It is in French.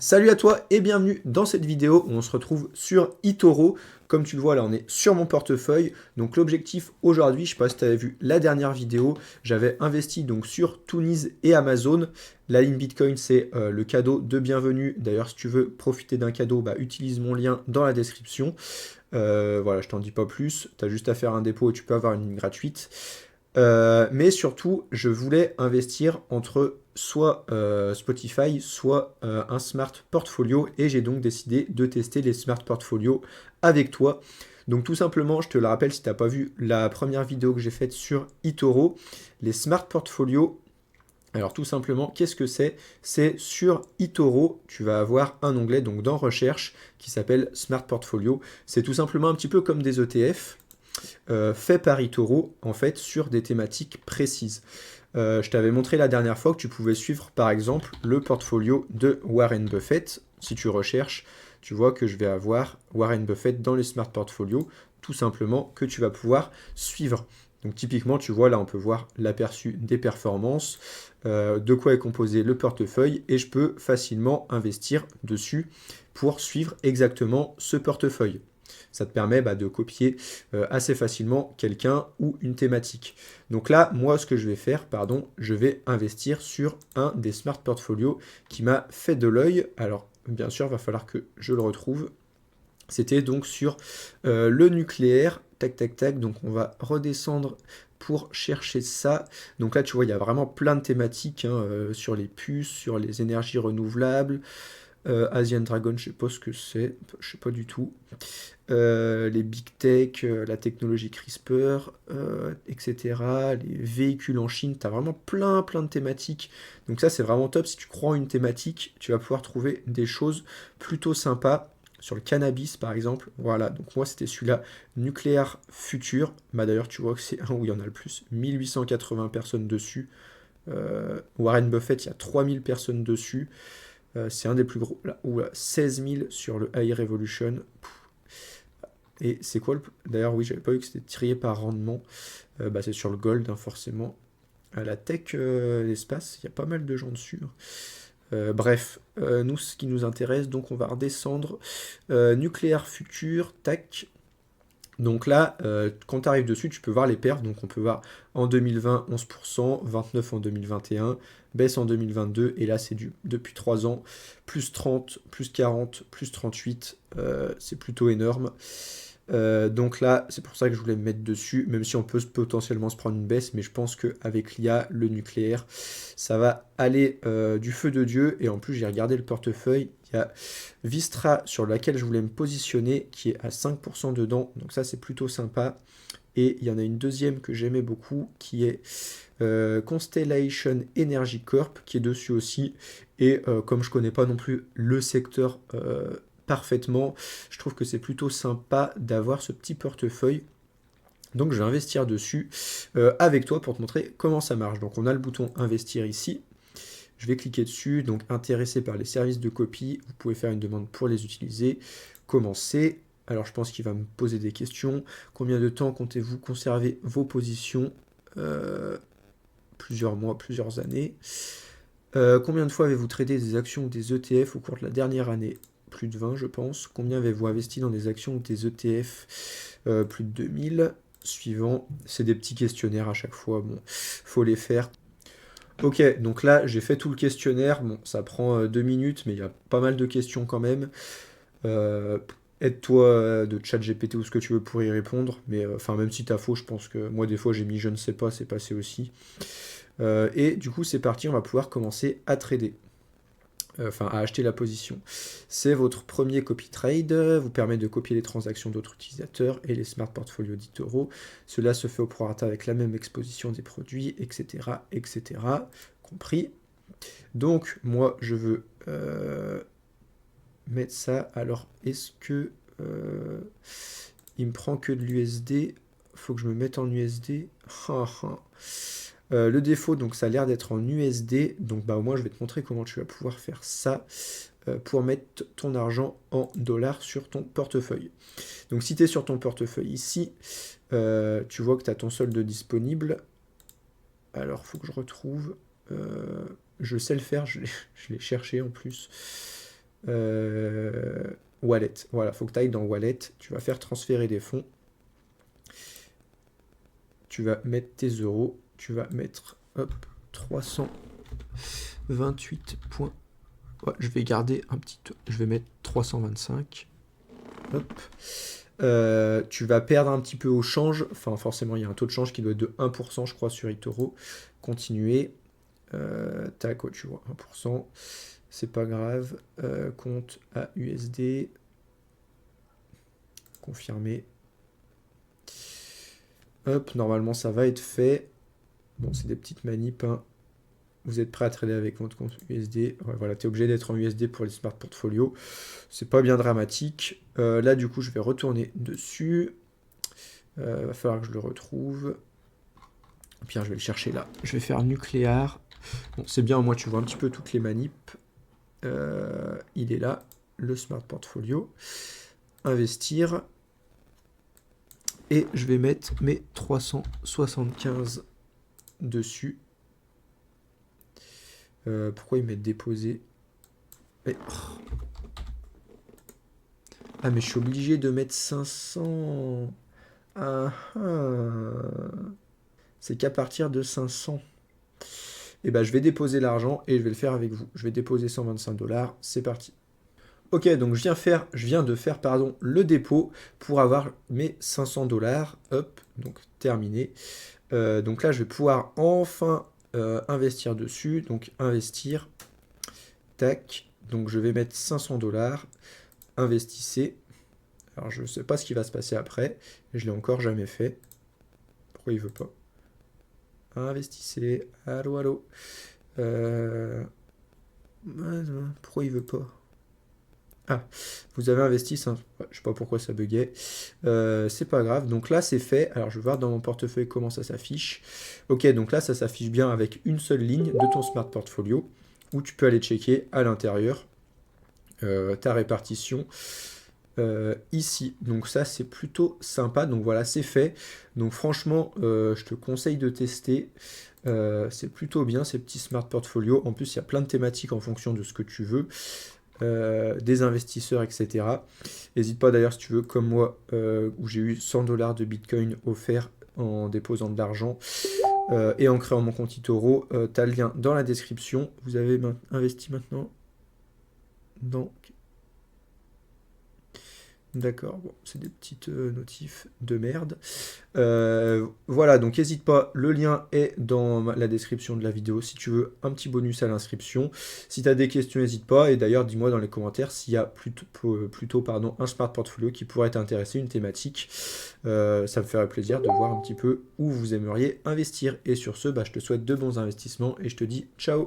Salut à toi et bienvenue dans cette vidéo où on se retrouve sur eToro. Comme tu le vois là, on est sur mon portefeuille. Donc l'objectif aujourd'hui, je ne sais pas si tu avais vu la dernière vidéo, j'avais investi donc sur Tuniz et Amazon. La ligne Bitcoin, c'est le cadeau de bienvenue. D'ailleurs, si tu veux profiter d'un cadeau, utilise mon lien dans la description. Voilà, je t'en dis pas plus. Tu as juste à faire un dépôt et tu peux avoir une ligne gratuite. Mais surtout, je voulais investir entre soit Spotify, soit un smart portfolio, et j'ai donc décidé de tester les smart portfolios avec toi. Donc tout simplement, je te le rappelle si tu n'as pas vu la première vidéo que j'ai faite sur eToro, les smart portfolios. Alors tout simplement, qu'est-ce que c'est? C'est sur eToro, tu vas avoir un onglet donc dans recherche qui s'appelle Smart Portfolio. C'est tout simplement un petit peu comme des ETF fait par eToro en fait sur des thématiques précises. Je t'avais montré la dernière fois que tu pouvais suivre par exemple le portfolio de Warren Buffett. Si tu recherches, tu vois que je vais avoir Warren Buffett dans les smart portfolios, tout simplement que tu vas pouvoir suivre. Donc typiquement, tu vois, là on peut voir l'aperçu des performances, de quoi est composé le portefeuille, et je peux facilement investir dessus pour suivre exactement ce portefeuille. Ça te permet de copier assez facilement quelqu'un ou une thématique. Donc là, moi, ce que je vais faire, je vais investir sur un des smart portfolios qui m'a fait de l'œil. Alors, bien sûr, il va falloir que je le retrouve. C'était donc sur le nucléaire. Tac, tac, tac. Donc, on va redescendre pour chercher ça. Donc là, tu vois, il y a vraiment plein de thématiques sur les puces, sur les énergies renouvelables. Asian Dragon, je sais pas ce que c'est, je sais pas du tout. Les big tech, la technologie CRISPR, etc. Les véhicules en Chine, tu as vraiment plein de thématiques. Donc ça, c'est vraiment top. Si tu crois en une thématique, tu vas pouvoir trouver des choses plutôt sympas. Sur le cannabis, par exemple. Voilà, donc moi, c'était celui-là, Nucléaire Futur. D'ailleurs, tu vois que c'est un où il y en a le plus. 1880 personnes dessus. Warren Buffett, il y a 3000 personnes dessus. C'est un des plus gros. Là, 16 000 sur le High Revolution. Et c'est quoi le... D'ailleurs, oui, j'avais pas vu que c'était tiré par rendement. C'est sur le gold, forcément. À la tech, l'espace, il y a pas mal de gens dessus. Bref, nous, ce qui nous intéresse, donc on va redescendre. Nucléaire futur, tac. Donc là, quand tu arrives dessus, tu peux voir les perfs. Donc on peut voir en 2020, 11%, 29 en 2021, baisse en 2022, et là c'est depuis 3 ans, plus 30, plus 40, plus 38, c'est plutôt énorme. Donc là, c'est pour ça que je voulais me mettre dessus, même si on peut potentiellement se prendre une baisse, mais je pense qu'avec l'IA, le nucléaire, ça va aller du feu de Dieu. Et en plus, j'ai regardé le portefeuille, il y a Vistra sur laquelle je voulais me positionner, qui est à 5% dedans, donc ça c'est plutôt sympa. Et il y en a une deuxième que j'aimais beaucoup, qui est Constellation Energy Corp, qui est dessus aussi. Et comme je connais pas non plus le secteur parfaitement, je trouve que c'est plutôt sympa d'avoir ce petit portefeuille. Donc je vais investir dessus avec toi pour te montrer comment ça marche. Donc on a le bouton investir ici. Je vais cliquer dessus, donc intéressé par les services de copie, vous pouvez faire une demande pour les utiliser. Commencer. Alors je pense qu'il va me poser des questions. Combien de temps comptez-vous conserver vos positions? Plusieurs mois, plusieurs années. Combien de fois avez-vous tradé des actions ou des ETF au cours de la dernière année? Plus de 20, je pense. Combien avez-vous investi dans des actions ou des ETF? Plus de 2000. Suivant, c'est des petits questionnaires à chaque fois. Bon, faut les faire. Ok, donc là, j'ai fait tout le questionnaire. Bon, ça prend 2 minutes, mais il y a pas mal de questions quand même. Euh, Aide-toi de ChatGPT ou ce que tu veux pour y répondre. Mais enfin, même si t'as faux, je pense que moi, des fois, j'ai mis je ne sais pas, c'est passé aussi. Et du coup, c'est parti, on va pouvoir commencer à trader. Enfin, à acheter la position. C'est votre premier copy trade, vous permet de copier les transactions d'autres utilisateurs et les smart portfolios d'eToro. Cela se fait au prorata avec la même exposition des produits, etc., etc. Compris. Donc, moi, je veux mettre ça. Alors, est-ce que il me prend que de l'USD? Faut que je me mette en USD. Le défaut, donc ça a l'air d'être en USD. Donc au moins, je vais te montrer comment tu vas pouvoir faire ça pour mettre ton argent en dollars sur ton portefeuille. Donc si tu es sur ton portefeuille ici, tu vois que tu as ton solde disponible. Alors, il faut que je retrouve. Je sais le faire, je l'ai cherché en plus. Wallet. Voilà, faut que tu ailles dans Wallet. Tu vas faire transférer des fonds. Tu vas mettre tes euros. Tu vas mettre, hop, 328 points. Ouais, je vais garder un petit... Je vais mettre 325. Hop. Tu vas perdre un petit peu au change. Enfin, forcément, il y a un taux de change qui doit être de 1%, je crois, sur eToro. Continuer. Tac, ouais, tu vois, 1%. C'est pas grave. Compte à USD. Confirmer. Hop, normalement, ça va être fait. Bon, c'est des petites manips, hein. Vous êtes prêt à trader avec votre compte USD. Ouais, voilà, tu es obligé d'être en USD pour les smart portfolios. C'est pas bien dramatique. Là, du coup, je vais retourner dessus. Va falloir que je le retrouve. Puis, je vais le chercher là. Je vais faire nucléaire. Bon, c'est bien, moi, tu vois un petit peu toutes les manips. Il est là, le smart portfolio. Investir. Et je vais mettre mes 375 dessus. Pourquoi ils mettent déposé? Mais... Ah, mais je suis obligé de mettre 500. Ah, ah. C'est qu'à partir de 500. Et ben, je vais déposer l'argent et je vais le faire avec vous. Je vais déposer 125 $. C'est parti. Ok, donc je viens de faire le dépôt pour avoir mes 500 $. Hop, donc terminé. Donc là, je vais pouvoir enfin investir dessus. Donc investir. Tac. Donc je vais mettre 500 $. Investissez. Alors je ne sais pas ce qui va se passer après. Je ne l'ai encore jamais fait. Pourquoi il veut pas? Investissez. Allô, allô. Pourquoi il veut pas? Ah, vous avez investi, je sais pas pourquoi ça buguait. C'est pas grave. Donc là, c'est fait. Alors, je vais voir dans mon portefeuille comment ça s'affiche. Ok, donc là, ça s'affiche bien avec une seule ligne de ton Smart Portfolio où tu peux aller checker à l'intérieur ta répartition ici. Donc ça, c'est plutôt sympa. Donc voilà, c'est fait. Donc franchement, je te conseille de tester. C'est plutôt bien ces petits Smart Portfolio. En plus, il y a plein de thématiques en fonction de ce que tu veux. Des investisseurs, etc. N'hésite pas d'ailleurs si tu veux, comme moi, où j'ai eu 100 $ de Bitcoin offerts en déposant de l'argent et en créant mon compte eToro. Tu as le lien dans la description. Vous avez investi maintenant dans... D'accord, bon, c'est des petites notifs de merde. Voilà, donc n'hésite pas, le lien est dans la description de la vidéo si tu veux un petit bonus à l'inscription. Si tu as des questions, n'hésite pas. Et d'ailleurs, dis-moi dans les commentaires s'il y a plutôt un smart portfolio qui pourrait t'intéresser, une thématique. Ça me ferait plaisir de voir un petit peu où vous aimeriez investir. Et sur ce, je te souhaite de bons investissements et je te dis ciao!